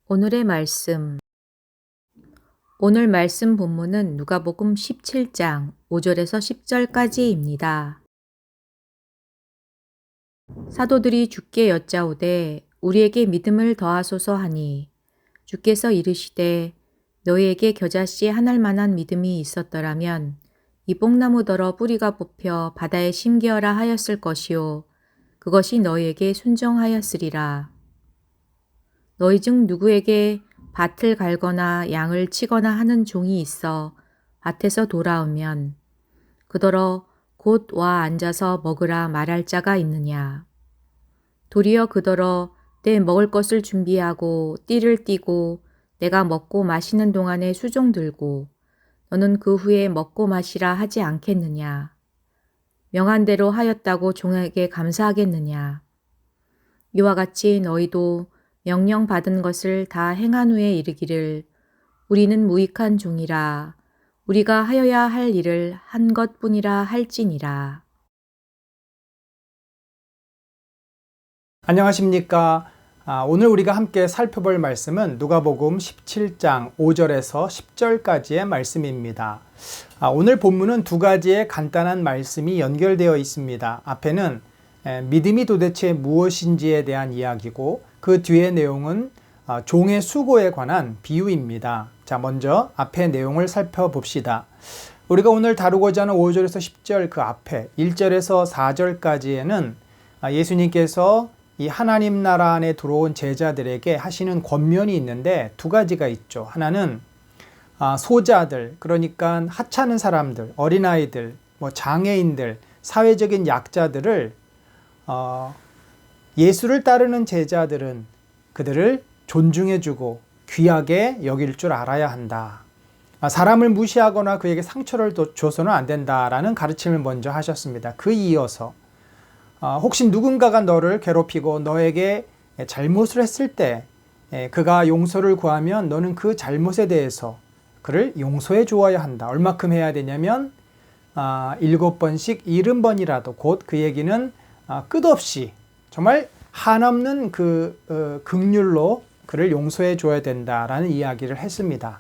오늘의 말씀. 오늘 말씀 본문은 누가복음 17장 5절에서 10절까지입니다. 사도들이 주께 여짜오되 우리에게 믿음을 더하소서 하니 주께서 이르시되 너희에게 겨자씨 한 알만한 믿음이 있었더라면 이 뽕나무더러 뿌리가 뽑혀 바다에 심기어라 하였을 것이요 그것이 너희에게 순종하였으리라. 너희 중 누구에게 밭을 갈거나 양을 치거나 하는 종이 있어 밭에서 돌아오면 그더러 곧 와 앉아서 먹으라 말할 자가 있느냐. 도리어 그더러 내 먹을 것을 준비하고 띠를 띠고 내가 먹고 마시는 동안에 수종 들고 너는 그 후에 먹고 마시라 하지 않겠느냐. 명한 대로 하였다고 종에게 감사하겠느냐. 이와 같이 너희도 명령 받은 것을 다 행한 후에 이르기를 우리는 무익한 종이라 우리가 하여야 할 일을 한 것뿐이라 할지니라. 안녕하십니까. 오늘 우리가 함께 살펴볼 말씀은 누가복음 17장 5절에서 10절까지의 말씀입니다. 오늘 본문은 두 가지의 간단한 말씀이 연결되어 있습니다. 앞에는 믿음이 도대체 무엇인지에 대한 이야기고 그 뒤의 내용은 종의 수고에 관한 비유입니다. 자, 먼저 앞의 내용을 살펴봅시다. 우리가 오늘 다루고자 하는 5절에서 10절 그 앞에 1절에서 4절까지에는 예수님께서 이 하나님 나라 안에 들어온 제자들에게 하시는 권면이 있는데 두 가지가 있죠. 하나는 소자들, 그러니까 하찮은 사람들, 어린아이들, 장애인들, 사회적인 약자들을 예수를 따르는 제자들은 그들을 존중해주고 귀하게 여길 줄 알아야 한다. 사람을 무시하거나 그에게 상처를 줘서는 안 된다라는 가르침을 먼저 하셨습니다. 그 이어서 혹시 누군가가 너를 괴롭히고 너에게 잘못을 했을 때 그가 용서를 구하면 너는 그 잘못에 대해서 그를 용서해 주어야 한다. 얼마큼 해야 되냐면 7번씩 70번이라도 곧 그 얘기는 끝없이 정말 한없는 그 긍휼로 그를 용서해 줘야 된다라는 이야기를 했습니다.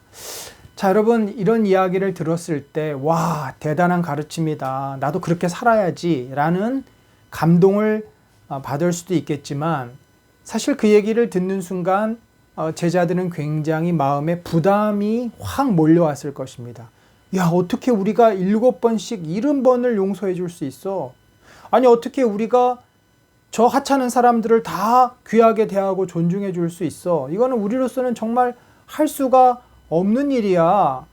자, 여러분, 이런 이야기를 들었을 때 와, 대단한 가르침이다. 나도 그렇게 살아야지 라는 감동을 받을 수도 있겠지만 사실 그 얘기를 듣는 순간 제자들은 굉장히 마음에 부담이 확 몰려왔을 것입니다. 야, 어떻게 우리가 7번씩 70번을 용서해 줄 수 있어? 아니, 어떻게 우리가 저 하찮은 사람들을 다 귀하게 대하고 존중해 줄 수 있어? 이거는 우리로서는 정말 할 수가 없는 일이야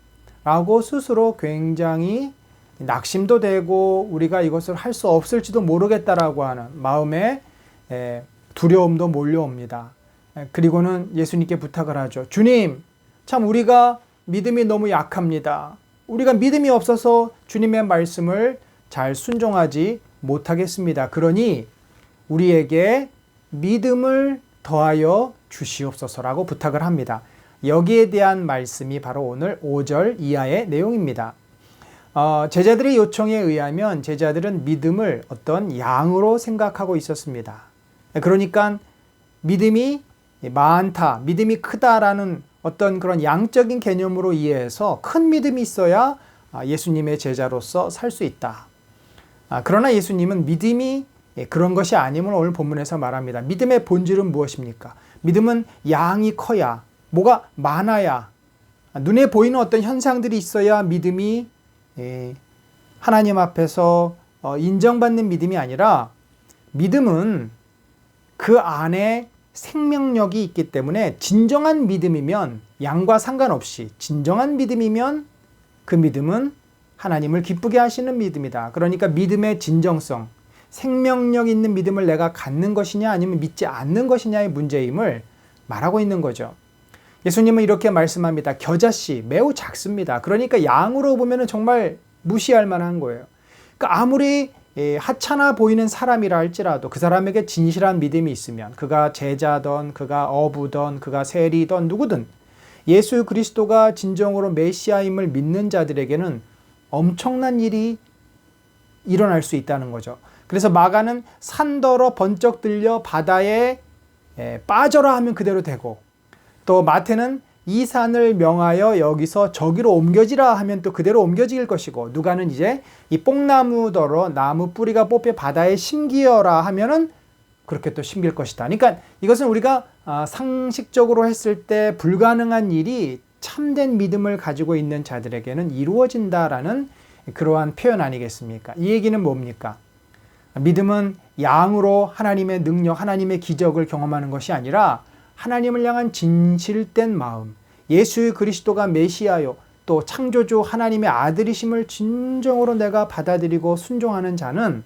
라고 스스로 굉장히 낙심도 되고 우리가 이것을 할 수 없을지도 모르겠다라고 하는 마음에 두려움도 몰려옵니다. 그리고는 예수님께 부탁을 하죠. 주님, 참 우리가 믿음이 너무 약합니다. 우리가 믿음이 없어서 주님의 말씀을 잘 순종하지 못하겠습니다. 그러니 우리에게 믿음을 더하여 주시옵소서라고 부탁을 합니다. 여기에 대한 말씀이 바로 오늘 5절 이하의 내용입니다. 제자들의 요청에 의하면 제자들은 믿음을 어떤 양으로 생각하고 있었습니다. 그러니까 믿음이 많다, 믿음이 크다라는 어떤 그런 양적인 개념으로 이해해서 큰 믿음이 있어야 예수님의 제자로서 살 수 있다. 그러나 예수님은 믿음이 그런 것이 아님을 오늘 본문에서 말합니다. 믿음의 본질은 무엇입니까? 믿음은 양이 커야, 뭐가 많아야, 눈에 보이는 어떤 현상들이 있어야 믿음이 하나님 앞에서 인정받는 믿음이 아니라 믿음은 그 안에 생명력이 있기 때문에 진정한 믿음이면 양과 상관없이 진정한 믿음이면 그 믿음은 하나님을 기쁘게 하시는 믿음이다. 그러니까 믿음의 진정성, 생명력 있는 믿음을 내가 갖는 것이냐 아니면 믿지 않는 것이냐의 문제임을 말하고 있는 거죠. 예수님은 이렇게 말씀합니다. 겨자씨 매우 작습니다. 그러니까 양으로 보면 정말 무시할 만한 거예요. 그러니까 아무리 하찮아 보이는 사람이라 할지라도 그 사람에게 진실한 믿음이 있으면 그가 제자든 그가 어부든 그가 세리든 누구든 예수 그리스도가 진정으로 메시아임을 믿는 자들에게는 엄청난 일이 일어날 수 있다는 거죠. 그래서 마가는 산더러 번쩍 들려 바다에 빠져라 하면 그대로 되고, 또 마태는 이 산을 명하여 여기서 저기로 옮겨지라 하면 또 그대로 옮겨질 것이고, 누가는 이제 이 뽕나무더러 나무 뿌리가 뽑혀 바다에 심기어라 하면은 그렇게 또 심길 것이다. 그러니까 이것은 우리가 상식적으로 했을 때 불가능한 일이 참된 믿음을 가지고 있는 자들에게는 이루어진다라는 그러한 표현 아니겠습니까? 이 얘기는 뭡니까? 믿음은 양으로 하나님의 능력, 하나님의 기적을 경험하는 것이 아니라 하나님을 향한 진실된 마음, 예수 그리스도가 메시아요, 또 창조주 하나님의 아들이심을 진정으로 내가 받아들이고 순종하는 자는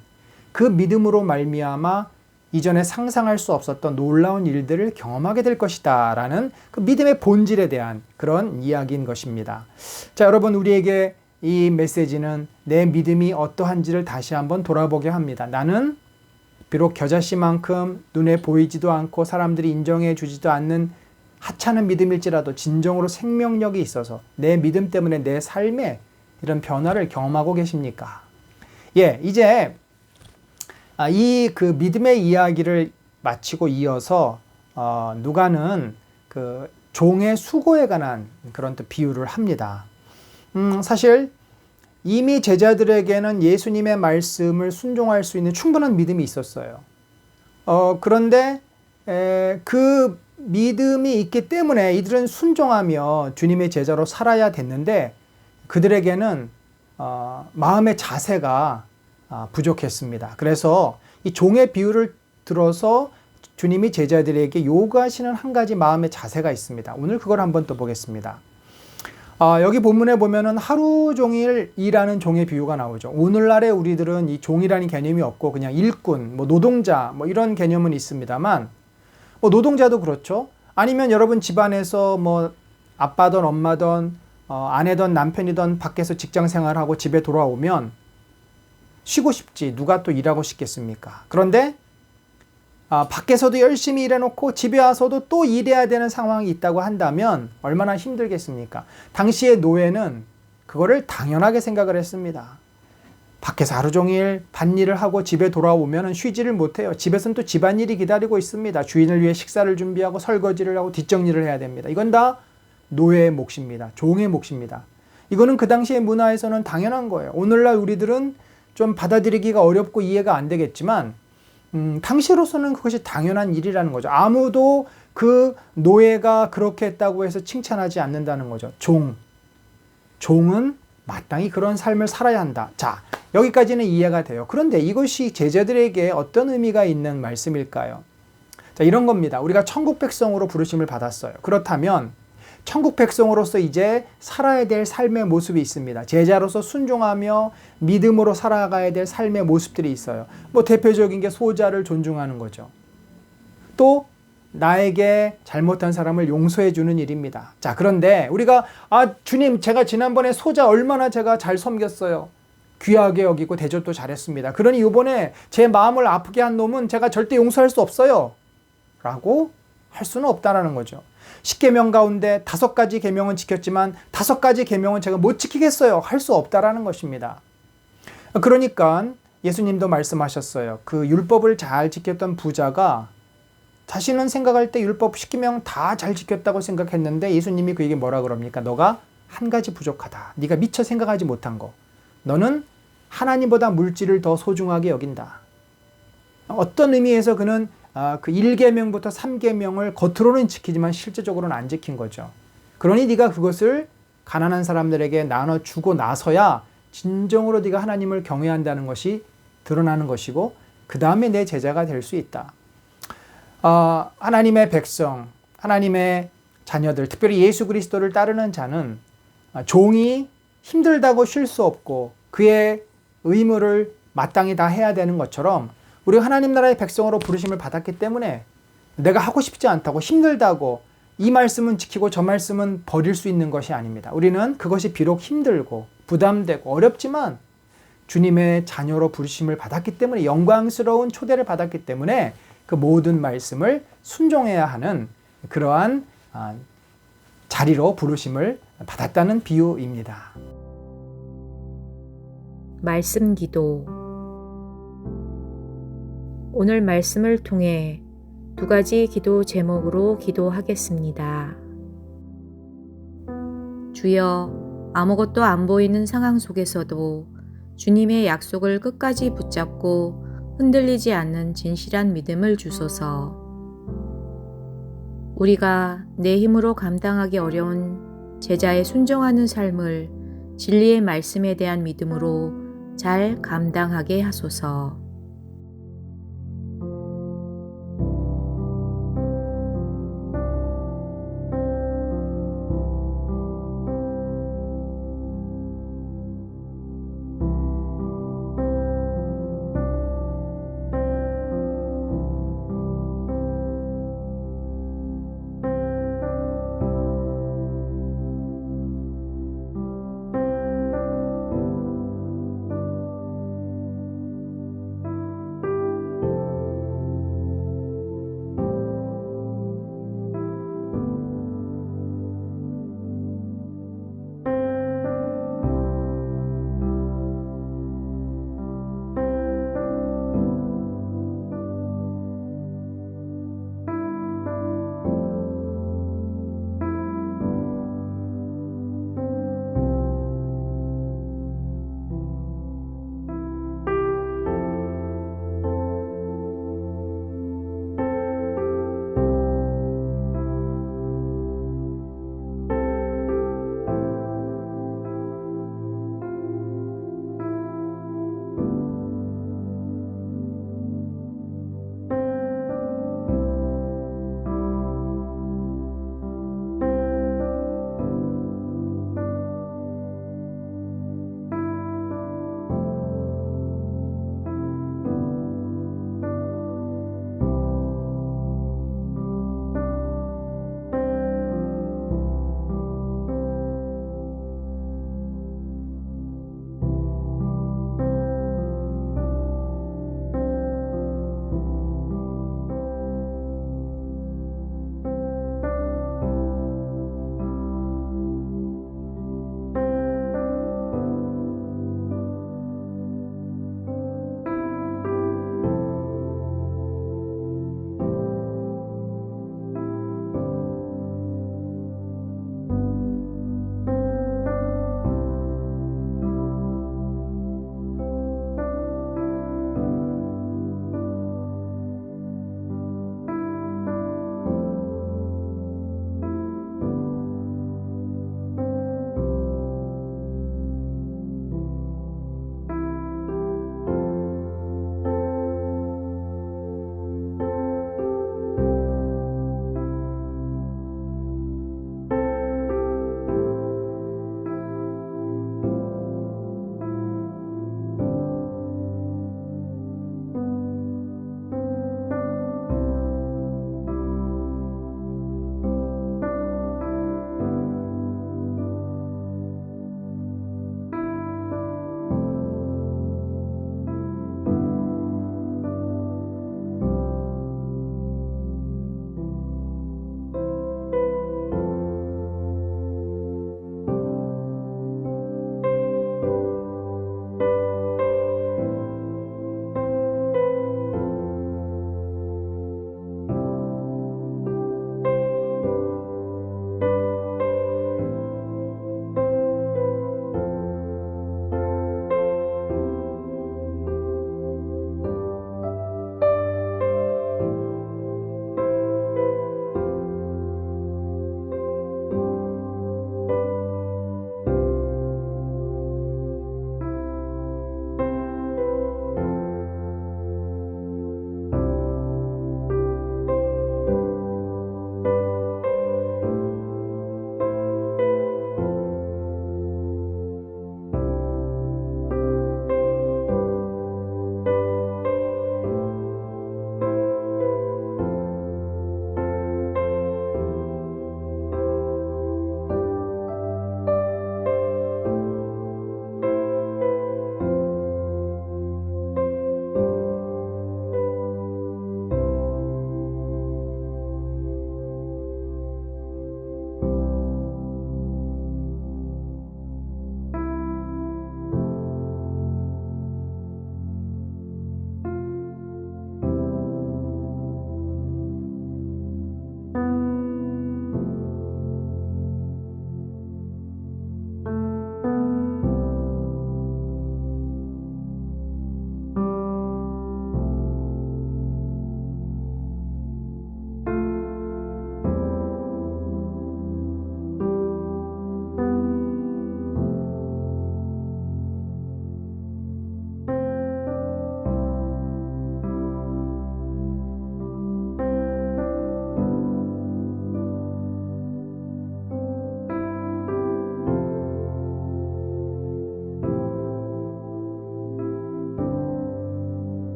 그 믿음으로 말미암아 이전에 상상할 수 없었던 놀라운 일들을 경험하게 될 것이다 라는 그 믿음의 본질에 대한 그런 이야기인 것입니다. 자, 여러분, 우리에게 이 메시지는 내 믿음이 어떠한지를 다시 한번 돌아보게 합니다. 나는 비록 겨자씨만큼 눈에 보이지도 않고 사람들이 인정해 주지도 않는 하찮은 믿음일지라도 진정으로 생명력이 있어서 내 믿음 때문에 내 삶에 이런 변화를 경험하고 계십니까? 이제 이 그 믿음의 이야기를 마치고 이어서 누가는 그 종의 수고에 관한 그런 또 비유를 합니다. 사실 이미 제자들에게는 예수님의 말씀을 순종할 수 있는 충분한 믿음이 있었어요. 그런데 그 믿음이 있기 때문에 이들은 순종하며 주님의 제자로 살아야 됐는데 그들에게는 마음의 자세가 부족했습니다. 그래서 이 종의 비유를 들어서 주님이 제자들에게 요구하시는 한 가지 마음의 자세가 있습니다. 오늘 그걸 한번 또 보겠습니다. 여기 본문에 보면은 하루 종일 일하는 종의 비유가 나오죠. 오늘날에 우리들은 이 종이라는 개념이 없고 그냥 일꾼, 노동자 이런 개념은 있습니다만, 노동자도 그렇죠. 아니면 여러분 집안에서 아빠든 엄마든 아내든 남편이든 밖에서 직장 생활하고 집에 돌아오면 쉬고 싶지 누가 또 일하고 싶겠습니까? 그런데 밖에서도 열심히 일해놓고 집에 와서도 또 일해야 되는 상황이 있다고 한다면 얼마나 힘들겠습니까? 당시의 노예는 그거를 당연하게 생각을 했습니다. 밖에서 하루 종일 밭일을 하고 집에 돌아오면 쉬지를 못해요. 집에서는 또 집안일이 기다리고 있습니다. 주인을 위해 식사를 준비하고 설거지를 하고 뒷정리를 해야 됩니다. 이건 다 노예의 몫입니다. 종의 몫입니다. 이거는 그 당시의 문화에서는 당연한 거예요. 오늘날 우리들은 좀 받아들이기가 어렵고 이해가 안 되겠지만 당시로서는 그것이 당연한 일이라는 거죠. 아무도 그 노예가 그렇게 했다고 해서 칭찬하지 않는다는 거죠. 종은 마땅히 그런 삶을 살아야 한다. 자, 여기까지는 이해가 돼요. 그런데 이것이 제자들에게 어떤 의미가 있는 말씀일까요? 자, 이런 겁니다. 우리가 천국 백성으로 부르심을 받았어요. 그렇다면 천국 백성으로서 이제 살아야 될 삶의 모습이 있습니다. 제자로서 순종하며 믿음으로 살아가야 될 삶의 모습들이 있어요. 대표적인 게 소자를 존중하는 거죠. 또 나에게 잘못한 사람을 용서해 주는 일입니다. 자, 그런데 우리가 주님, 제가 지난번에 소자 얼마나 제가 잘 섬겼어요. 귀하게 여기고 대접도 잘했습니다. 그러니 이번에 제 마음을 아프게 한 놈은 제가 절대 용서할 수 없어요. 라고 할 수는 없다라는 거죠. 10계명 가운데 5가지 계명은 지켰지만 5가지 계명은 제가 못 지키겠어요. 할 수 없다라는 것입니다. 그러니까 예수님도 말씀하셨어요. 그 율법을 잘 지켰던 부자가 자신은 생각할 때 율법 10계명 다 잘 지켰다고 생각했는데 예수님이 그에게 뭐라 그럽니까? 너가 한 가지 부족하다. 네가 미처 생각하지 못한 거. 너는 하나님보다 물질을 더 소중하게 여긴다. 어떤 의미에서 그는 그 1계명부터 3계명을 겉으로는 지키지만 실제적으로는 안 지킨 거죠. 그러니 네가 그것을 가난한 사람들에게 나눠주고 나서야 진정으로 네가 하나님을 경외한다는 것이 드러나는 것이고 그 다음에 내 제자가 될 수 있다. 하나님의 백성, 하나님의 자녀들, 특별히 예수 그리스도를 따르는 자는 종이 힘들다고 쉴 수 없고 그의 의무를 마땅히 다 해야 되는 것처럼 우리가 하나님 나라의 백성으로 부르심을 받았기 때문에 내가 하고 싶지 않다고 힘들다고 이 말씀은 지키고 저 말씀은 버릴 수 있는 것이 아닙니다. 우리는 그것이 비록 힘들고 부담되고 어렵지만 주님의 자녀로 부르심을 받았기 때문에 영광스러운 초대를 받았기 때문에 그 모든 말씀을 순종해야 하는 그러한 자리로 부르심을 받았다는 비유입니다. 말씀 기도. 오늘 말씀을 통해 두 가지 기도 제목으로 기도하겠습니다. 주여, 아무것도 안 보이는 상황 속에서도 주님의 약속을 끝까지 붙잡고 흔들리지 않는 진실한 믿음을 주소서. 우리가 내 힘으로 감당하기 어려운 제자의 순종하는 삶을 진리의 말씀에 대한 믿음으로 잘 감당하게 하소서.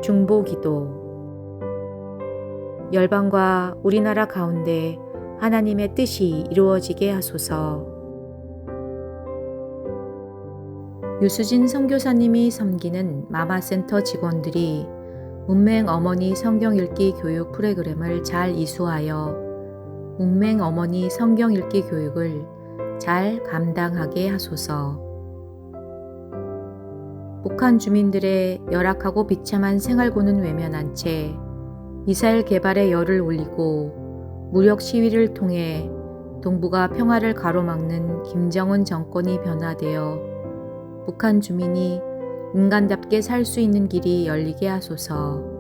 중보기도. 열방과 우리나라 가운데 하나님의 뜻이 이루어지게 하소서. 유수진 선교사님이 섬기는 마마센터 직원들이 문맹 어머니 성경 읽기 교육 프로그램을 잘 이수하여 문맹 어머니 성경 읽기 교육을 잘 감당하게 하소서. 북한 주민들의 열악하고 비참한 생활고는 외면한 채 미사일 개발에 열을 올리고 무력 시위를 통해 동북아 평화를 가로막는 김정은 정권이 변화되어 북한 주민이 인간답게 살 수 있는 길이 열리게 하소서.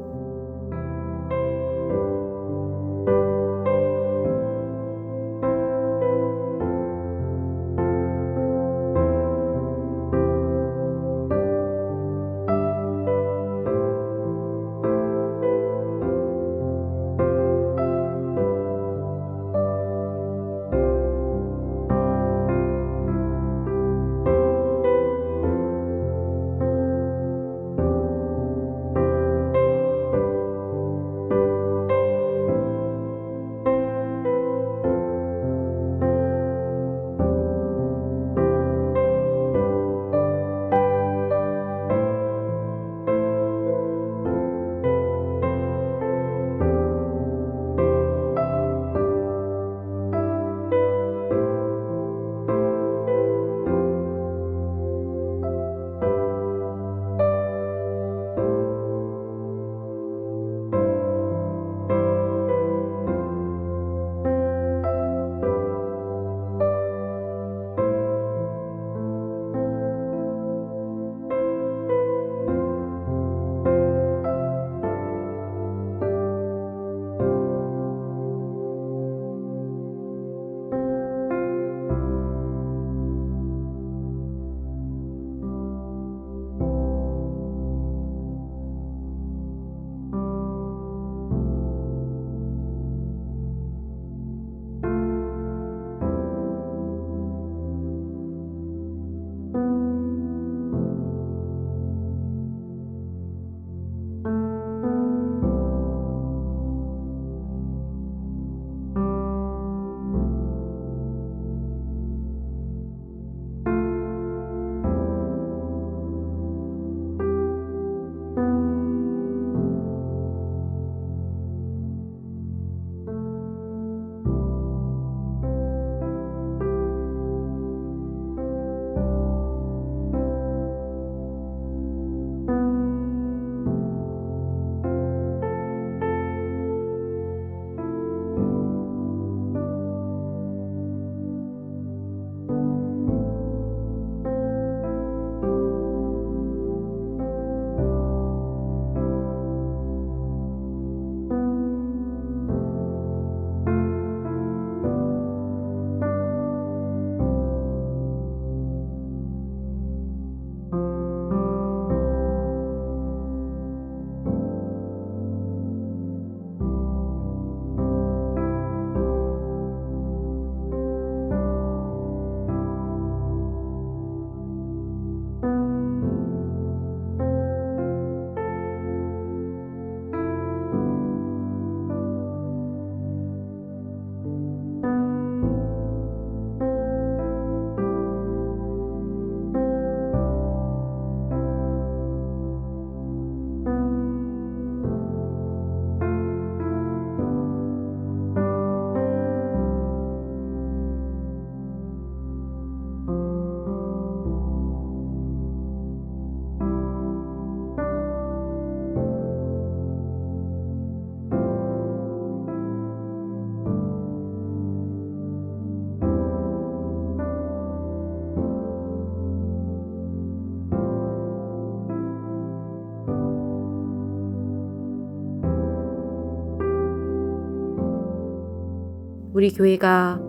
우리 교회가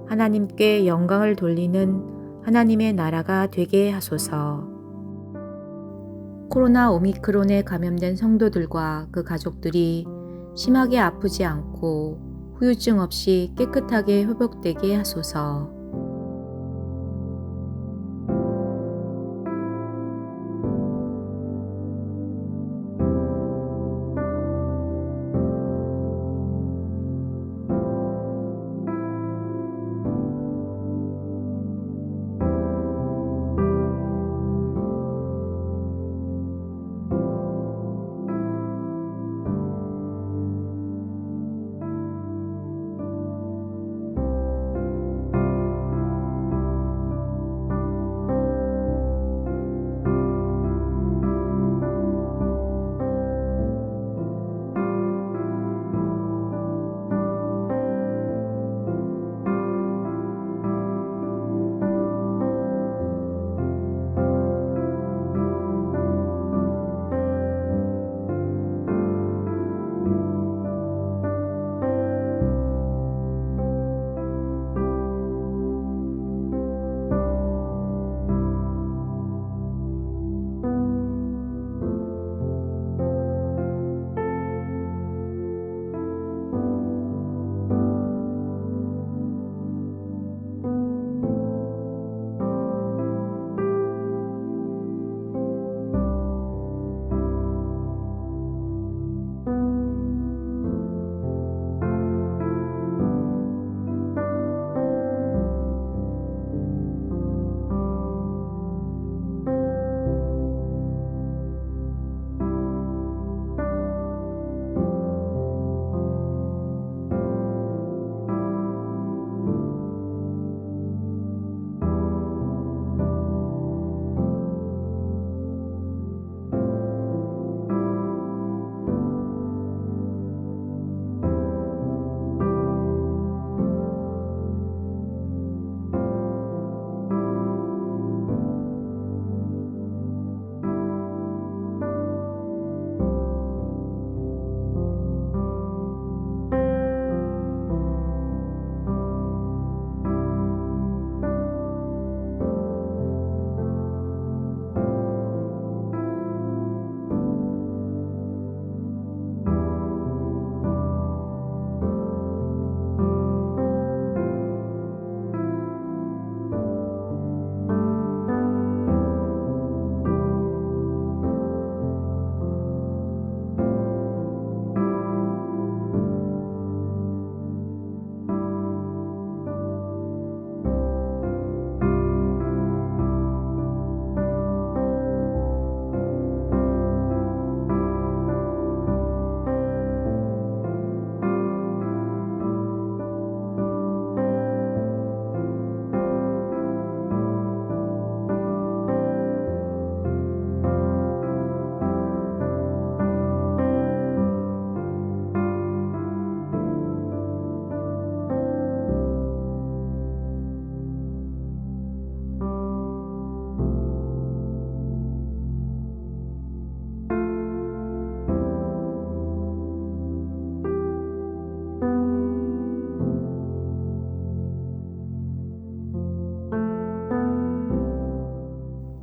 하나님께 영광을 돌리는 하나님의 나라가 되게 하소서. 코로나 오미크론에 감염된 성도들과 그 가족들이 심하게 아프지 않고 후유증 없이 깨끗하게 회복되게 하소서.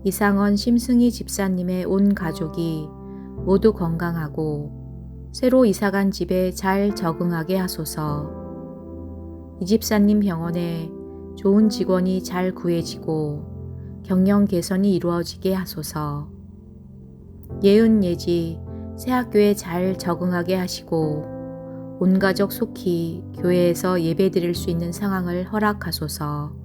이상원 심승희 집사님의 온 가족이 모두 건강하고 새로 이사간 집에 잘 적응하게 하소서. 이 집사님 병원에 좋은 직원이 잘 구해지고 경영 개선이 이루어지게 하소서. 예은 예지 새 학교에 잘 적응하게 하시고 온 가족 속히 교회에서 예배 드릴 수 있는 상황을 허락하소서.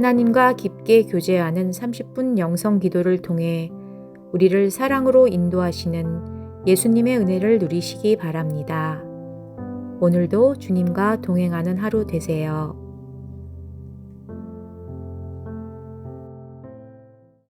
하나님과 깊게 교제하는 30분 영성 기도를 통해 우리를 사랑으로 인도하시는 예수님의 은혜를 누리시기 바랍니다. 오늘도 주님과 동행하는 하루 되세요.